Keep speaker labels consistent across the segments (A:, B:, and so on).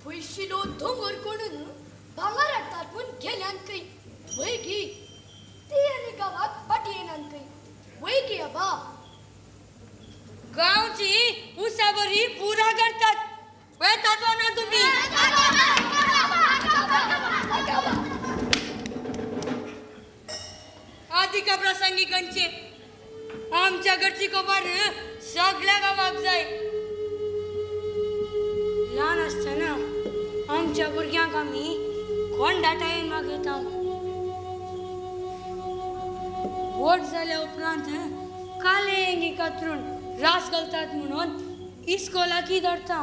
A: फुलशिलो दोंगर कोणून भांगारात ताटून गेल्यांकय वैगी ती आणि गावात पाटी येणांकय वैगी अबा
B: गावची उसाबरी पुरा करतात वेतात ना तुम्ही अधिक प्रसंगी कंचे आमच्या घरची खबर सगळ्या गावात जाय लहान असताना आमच्या भुरग्यांक आम्ही खोंडाटा येऊन मागयता वोट जाल्या उपरांत कालेंगी कातरून रास घालतात म्हणून इस्कोलाकी धरता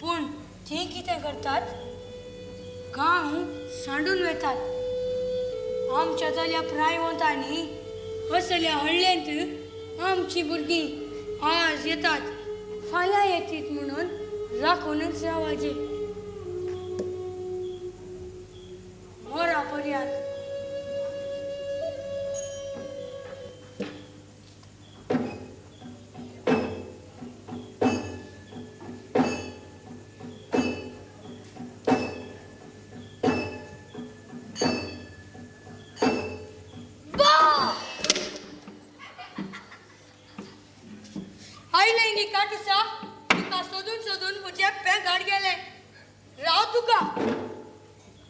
B: पूण ते कितें करतात गांव सांडून वेतात आमच्या जाल्या प्रायवंतांनी असल्या हळ्ळेंत आमची भुरगीं आज येतात फाल्यां येतीत म्हणून राखूनच रावाजे मोरा पर्यंत तुका सोदून सोदून म्हजे पेगाड गेले राव तुका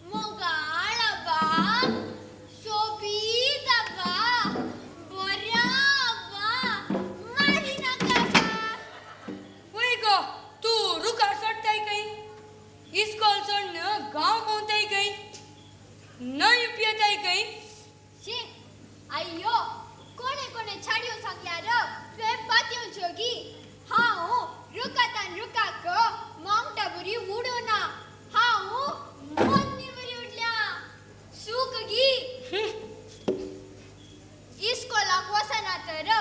A: मोगाळ अबा सोबीत अबा बऱ्या अबा मारी नाका अबा
B: वय गो तू रुकार सोडताय काही इस्कॉल सोडणं गांव कोणताय काही न पियताय काही
A: शी अय्यो कोणे कोणे छाडियो सांगल्यार तुवें पातयो जोगी हांव रुकातान रुकाक माउंटाबुरी उडोना हांव मोन्नीबुरी उडल्या सूक गी इस्कोलाक वसना तर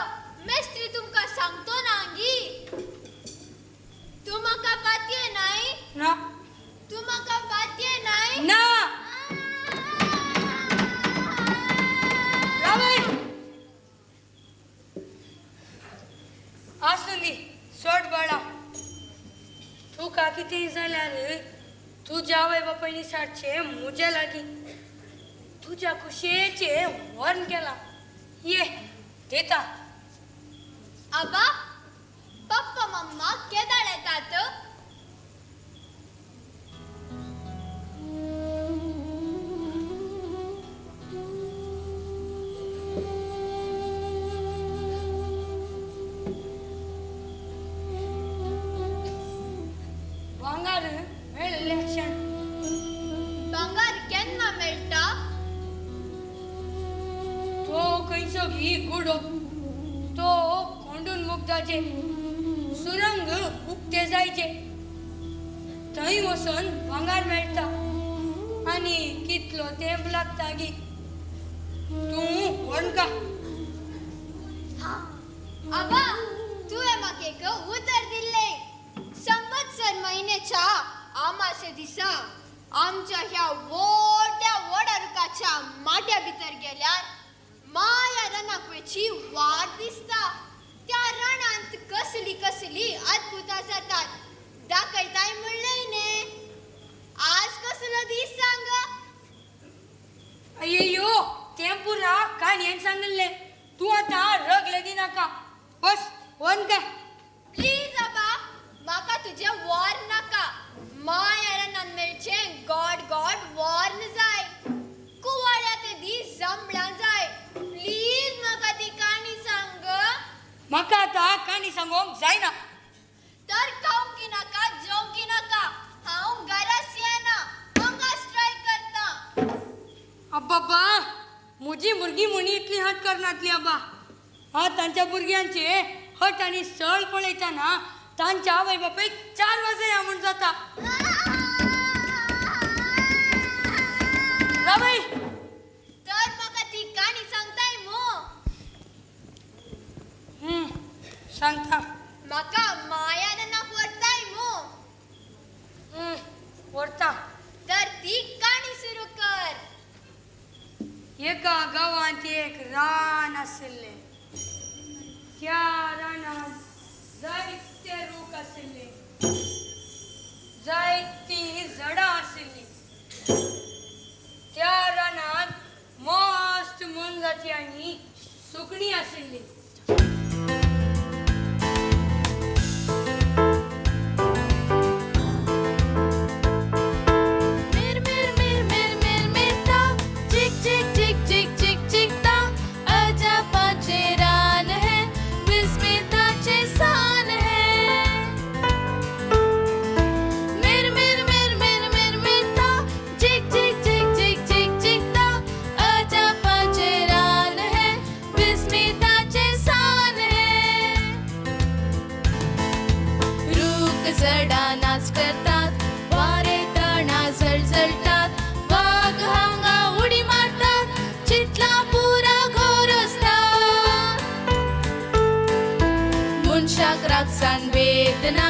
A: मेस्त्री तुमकां सांगतो ना गी तू म्हाका पातये नाय
B: ना
A: तू म्हाका पातये नाय
B: ना रावय आसुंदी सोड बाळा तुका कितें जाल्यार तुज्या आवय बापायनी सारचे म्हज्या लागीं तुज्या खुशयेचे वर्ण केला ये देता
A: अबा पप्पा मम्मा केदाळ येतात भांगार केन्ना मेळटा
B: तो खंयचो घी गुडो तो खोंडून मुगदाचे सुरंग उक्ते जायचे थंय वचून भांगार मेळटा आनी कितलो तेंप लागता गी तूं वणका
A: अबा तुवें म्हाका एक उतर दिल्ले संवत्सर म्हयन्याच्या आमासे दिसा आमच्या ह्या व्हड्या रुखाच्या माट्या भितर गेल्यार माया रणाक वेची वाट दिसता त्या रणांत कसली कसली अद्भुतां जातात दाखयताय म्हणलें ने आज कसलो दीस सांग
B: अय्यो तें पुरा काणयेन सांगले तूं आतां रग लेगी नाका बस वणका
A: प्लीज अबा म्हाका तुजें वॉर नाका माया रणान मेळचें गॉड गॉड वॉर्न जाय कुवाळ्या ते दीस जमळां जाय प्लीज म्हाका ती काणी सांग
B: म्हाका आतां काणी सांगोंक जायना
A: तर खावंकी नाका जेवंकी नाका हांव घरास येना हांगा स्ट्रायक करता
B: अब्बाब्बा म्हजी भुरगीं म्हणी इतली हट करनातली अब्बा हांव तांच्या भुरग्यांचे हट आनी सळ पळयतना तांच्या आवय बापायक 4 वाजया म्हूण जाता रावय
A: तर म्हाका ती काणी सांगताय मो
B: सांगता
A: म्हाका माया रणाक व्हरताय मो
B: व्हरता
A: तर ती काणी सुरू कर
B: एका गांवांत एक रान आशिल्लें त्या रानांत जायते रूख आशिल्ले
C: राग रागसान वेदना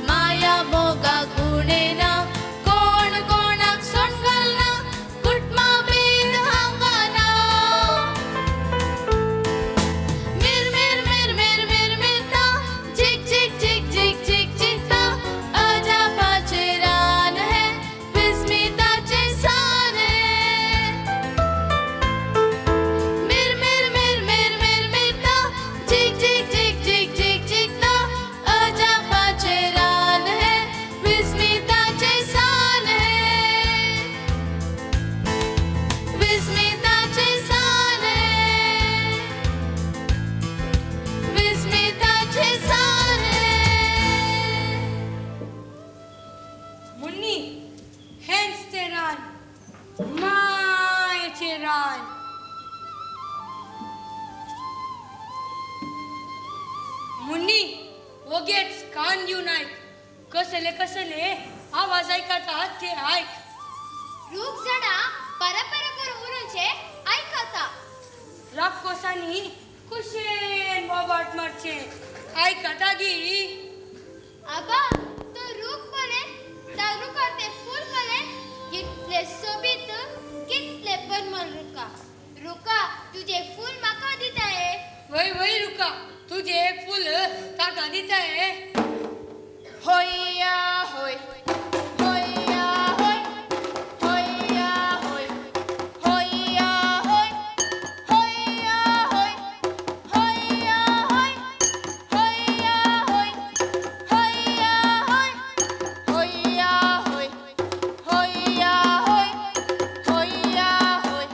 C: माया मोगा गुणेना कोण कोणाक सोडगलना कुटमा बेद हांगाना मिर मिर मिर मिर मिर मिरता झिक झिक झिक झिक झिक झिकता अजापाचे रान है विस्मिताचे सान है मिर मिर मिर मिर मिर मिरता झिक झिक झिक झिक झिक झिकता अजापाचे रान है विस्मिताचे सान है विस्मिताचे सान है विस्मिताचे सान है
B: मुन्नी हेच ते रान मायेचे रान मुन्नी वगेच कान घेऊन ऐक कसले कसले आवाज ऐकतात ते ऐक
A: रूप जडा परपरा करून उरूचे ऐकता
B: राक्षसांनी कुशेन बोबाट मारचे ऐकता गी
A: आबा तो रूप पले दारू करते फूल पले कितले सोबीत कितले परमल रुका रुका तुझे फूल माका दिताय
B: वय वय रुका तुझे एक फुल ताका दिता है
C: होया होय होया होय होया होय होया होय होया होय होया होय होया होय होया होय होया होय होया होय होया होय होया होय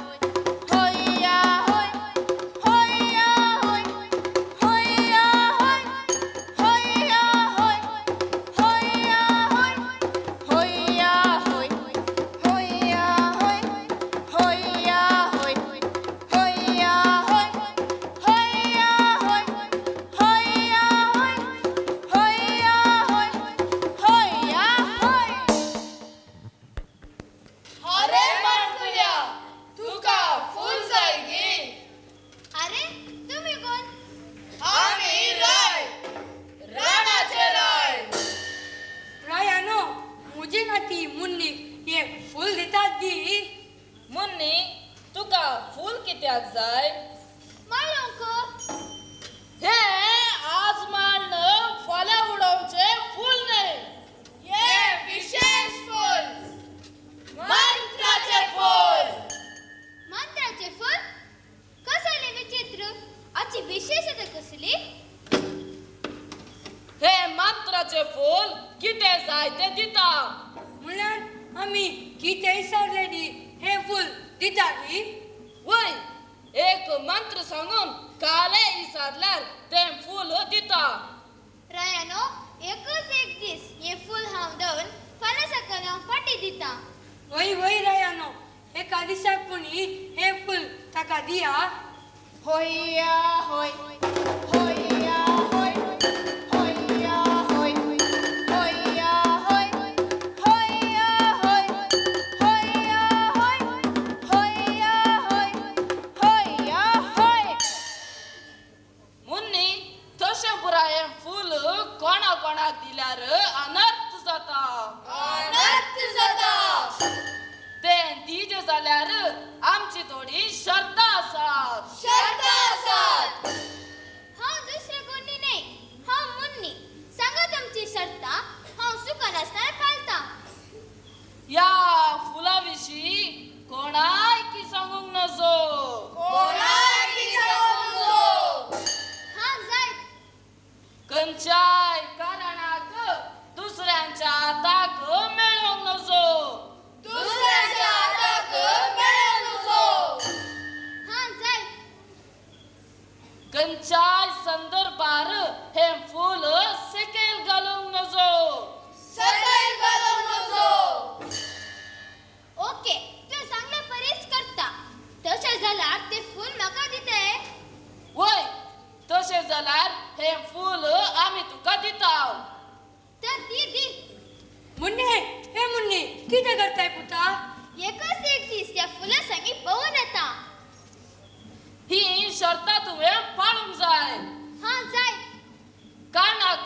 C: होया होय होया होय होया होय होया
D: मंत्राचे फूल किती जाय ते दिता
B: म्हणल्यार आम्ही कितें विचारलेली हे फूल दिताली
D: वय एक मंत्र सांगून काले विचारल्यार ते फूल दिता
A: रायानो एकच एक दीस हे फूल हांव दवन फाल्यां सकाळी हांव फाटी दिता
B: वय वय रायानो एका दिसाक कोणी हे फूल ताका दिया
C: होया होय होया होय होया होय होया होय होया होय होया होय होया होय होया होय
D: मुन्नी तशें पुराय फूल कोणा कोणाक दिल्यार अनर्थ जाता
A: अनर्थ जाता
D: तें दीज जाल्यार आमची थोडी श्रद्धा आसा
A: शर्ता आसात हांव दुसरें कोणी न्ही हांव मुन्नी सांगा तुमची शर्ता हांव सुखान आसतना पाळटा
D: या फुला विशीं कोणाय की सांगूंक नजो
A: हांव जायत
D: खंयच्याय कारणाक दुसऱ्यांच्या हाताक मेळोंक नजो
A: हांव जायत
D: खंयच्याय संदर्भार हे फूल सकयल घालूंक नजो
A: ओके तूं सांगले परीस करता तशें जाल्यार ते फूल म्हाका दिते
D: वय तशें जाल्यार हे फूल आमी तुका दिता
A: तर दी
B: मुन्नी हे मुन्नी कितें करताय पुता
A: एकच एक दीस त्या फुलां सांगी पळोवन येता
D: ही शर्त तुवें पाळूंक जाय
A: हांव जायत
D: कारणाक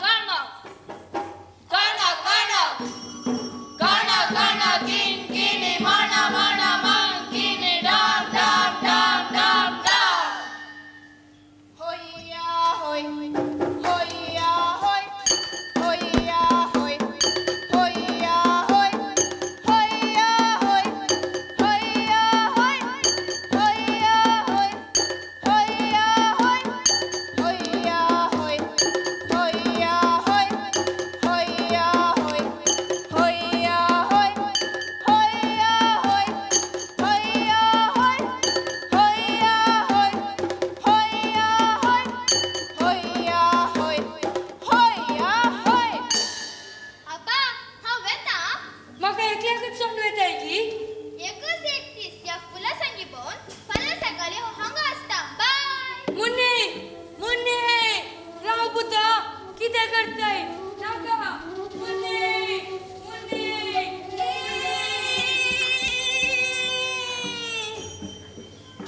B: करताय नाका मुन्नी मुन्नी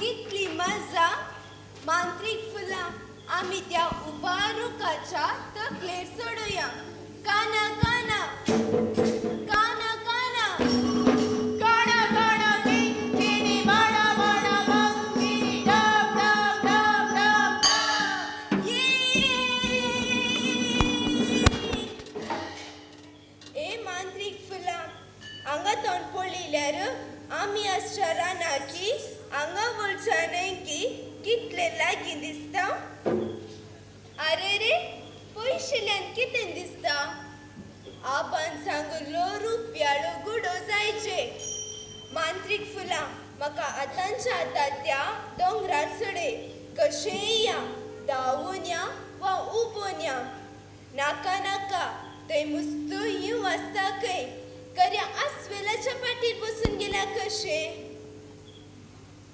A: कितली मजा मांत्रिक फुला आम्ही त्या उबारुकाच्या तकलेर सोडूया काना काना काना काना काना काना किंकिणी बडा बडा मंकिनी डब डब डब डब डब ए मांत्रिक फुला हांगा तोंड पळयल्यार आमी आसच्या रानाकी हांगा बोलच्या नेंकी कितले लागीं दिसता अरे रे पयशेल्यान कितें दिसता आबान सांगलो रुपयाळो गुडो जायचे मांत्रिक फुला म्हाका आतांच्या आतां त्या दोंगरार चडय कशेंय या धांवून या वा उबोन या नाका नाका थंय मुस्तू येव आसता खंय खऱ्या आस्वेलाच्या पाठीर बसून गेल्या कशें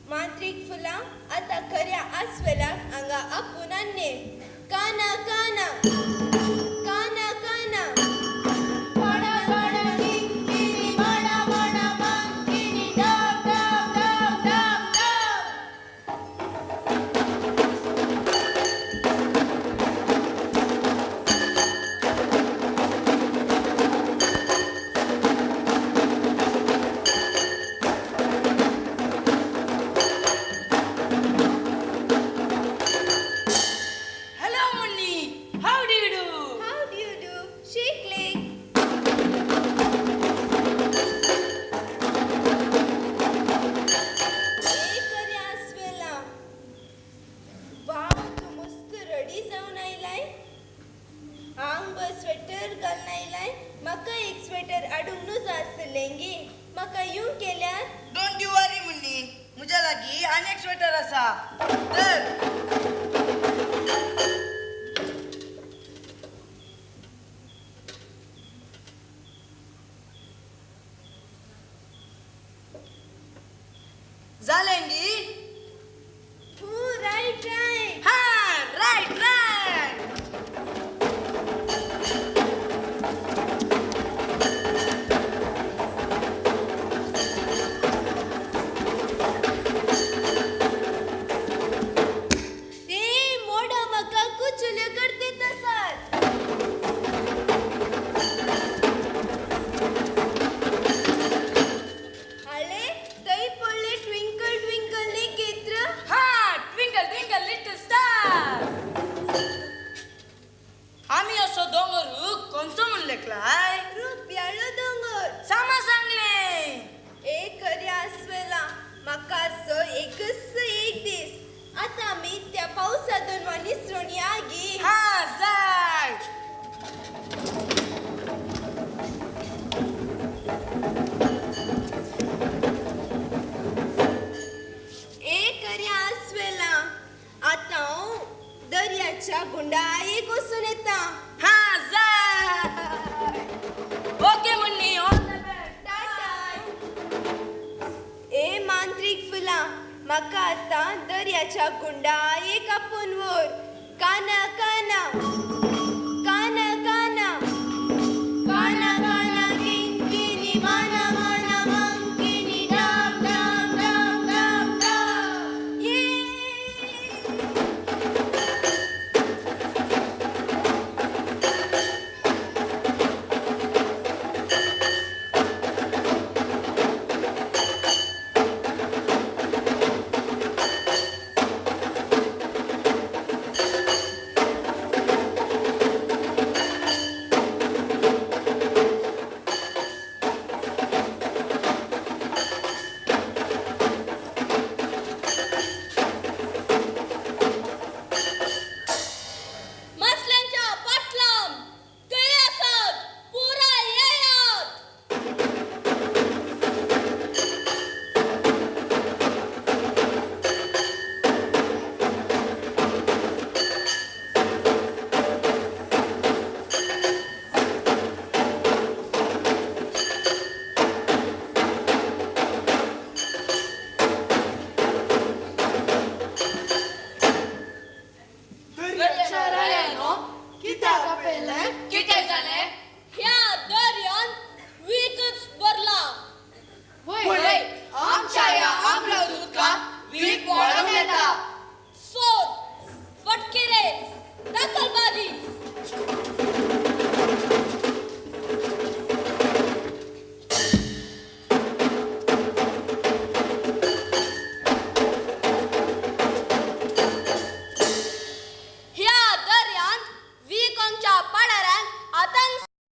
A: मांत्रिक फुला आता खऱ्या आस्वेलाक हांगा आपून हाडले काना काना काना काना बडा बडा किंकिणी बडा बडा मंकिनी डब डब डब डब डब
B: Hello Munni, how do you do?
A: How do you do? Shake leg. खऱ्या आस्वेला वाव तू मस्त रेडी जावन आयलाय आंग स्वेटर घालून आयलाय म्हाका एक स्वेटर हाडूंक न्हू जाय आसलें गे म्हाका येवंक केल्यार
E: डोंट यू वरी मुन्नी म्हज्या लागीं आनी एक स्वेटर आसा तर जालें गी
A: राईट राईट
E: हा राईट राईट
A: ते मोडा म्हाका कुचल्यो करते तसात हाले थंय पडले ट्विंकल ट्विंकल लेकेत्र
B: Ha! Twinkle twinkle little star! आम्ही असो दोंगर कोणसो म्हूण लेखलाय
A: रुपयाळो दोंगर
B: सामा सांगले
A: एक खऱ्या आस्वेला म्हाका असो एकच एक दीस आतां आमी त्या पावसांतून वा निसरून या गे
B: हा जाय
A: एक खऱ्या आस्वेला आतां हांव दर्याच्या गुंडाळेक वचून येता
B: हा जाय okay Munni all the best
A: tata ए मांत्रिक फुला म्हाका आतां दर्याच्या गुंडाळेक आपून व्हर काना